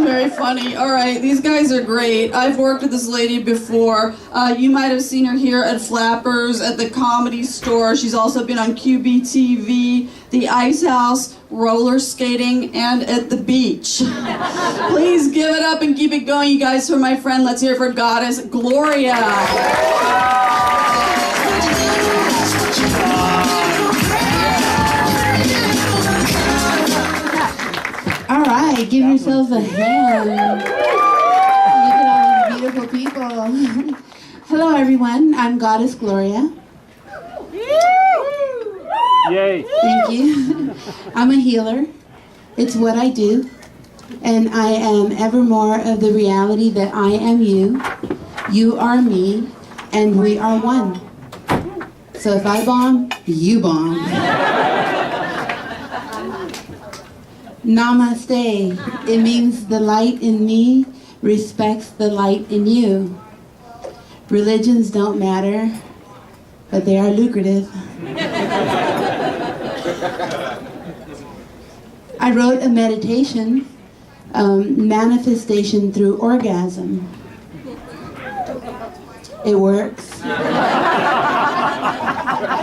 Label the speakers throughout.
Speaker 1: very funny. All right, these guys are great. I've worked with this lady before. You might have seen her here at Flappers, at the Comedy Store. She's also been on QBTV, the Ice House, roller skating, and at the beach. Please give it up and keep it going, you guys, for my friend. Let's hear it for Goddess Gloria.
Speaker 2: All right, give yourselves a hand. Look at all these beautiful people. Hello, everyone. I'm Goddess Gloria.
Speaker 3: Yay!
Speaker 2: Thank you. I'm a healer. It's what I do. And I am ever more of the reality that I am you, you are me, and we are one. So if I bomb, you bomb. Namaste. It means the light in me respects the light in you. Religions don't matter, but they are lucrative. I wrote a meditation, manifestation through orgasm. It works.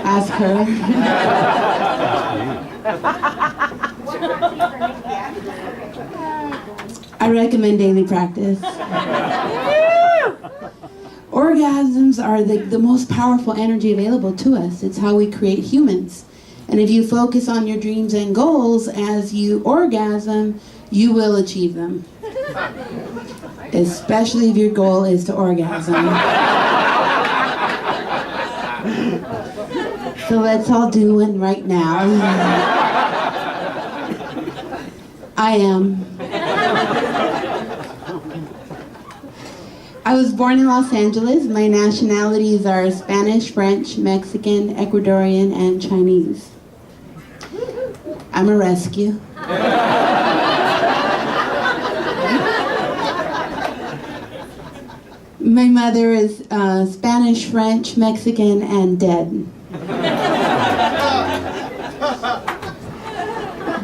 Speaker 2: Ask her. I recommend daily practice. Orgasms are the most powerful energy available to us. It's how we create humans. And if you focus on your dreams and goals as you orgasm, you will achieve them. Especially if your goal is to orgasm. So let's all do one right now. I am. I was born in Los Angeles. My nationalities are Spanish, French, Mexican, Ecuadorian, and Chinese. I'm a rescue. My mother is Spanish, French, Mexican, and dead.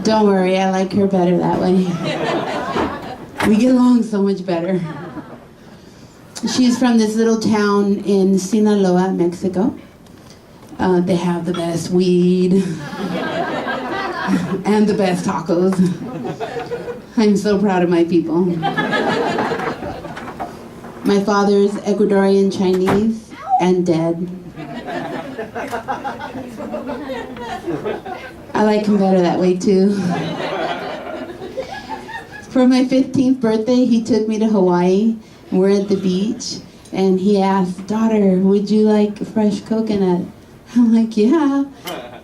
Speaker 2: Don't worry, I like her better that way. We get along so much better. She's from this little town in Sinaloa, Mexico. They have the best weed and the best tacos. I'm so proud of my people. My father is Ecuadorian Chinese and dead. I like him better that way too. For my 15th birthday, he took me to Hawaii. We're at the beach, and he asked, "Daughter, would you like fresh coconut?" I'm like, "Yeah."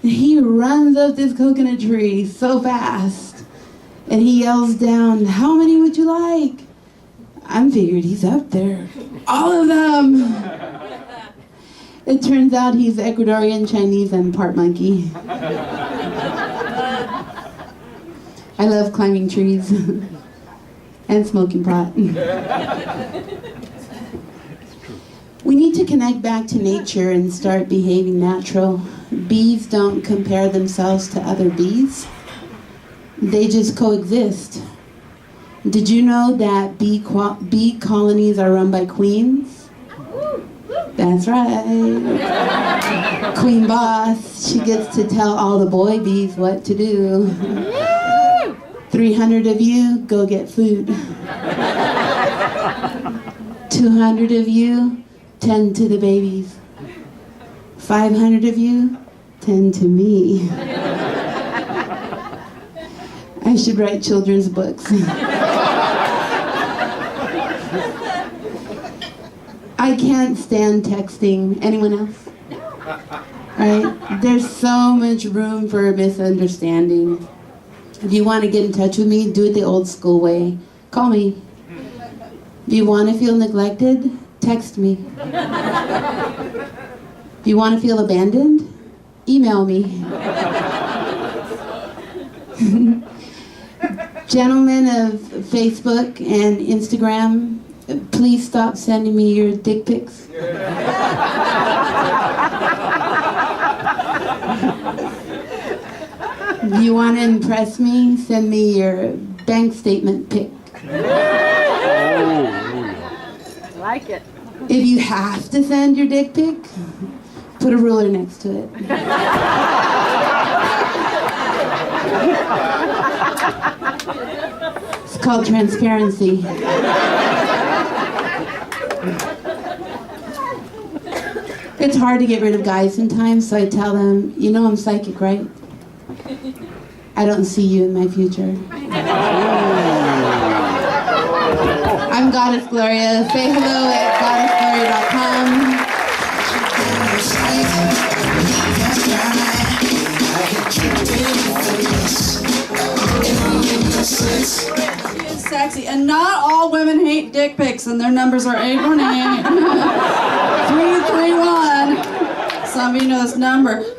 Speaker 2: And he runs up this coconut tree so fast, and he yells down, "How many would you like?" I'm figured he's up there. All of them! It turns out he's Ecuadorian, Chinese, and part monkey. I love climbing trees and smoking pot. We need to connect back to nature and start behaving natural. Bees don't compare themselves to other bees. They just coexist. Did you know that bee colonies are run by queens? That's right. Queen boss, she gets to tell all the boy bees what to do. 300 of you, go get food. 200 of you, tend to the babies. 500 of you, tend to me. I should write children's books. I can't stand texting. Anyone else? Right? There's so much room for misunderstanding. If you want to get in touch with me, do it the old school way. Call me. If you want to feel neglected, text me. If you want to feel abandoned, email me. Gentlemen of Facebook and Instagram, please stop sending me your dick pics. You want to impress me? Send me your bank statement pic.
Speaker 3: like it.
Speaker 2: If you have to send your dick pic, put a ruler next to it. It's called transparency. It's hard to get rid of guys sometimes, so I tell them, you know I'm psychic, right? I don't see you in my future. I'm Goddess Gloria. Say hello at goddessgloria.com.
Speaker 1: She is sexy, and not all women hate dick pics, and their numbers are 818 331. Some of you know this number.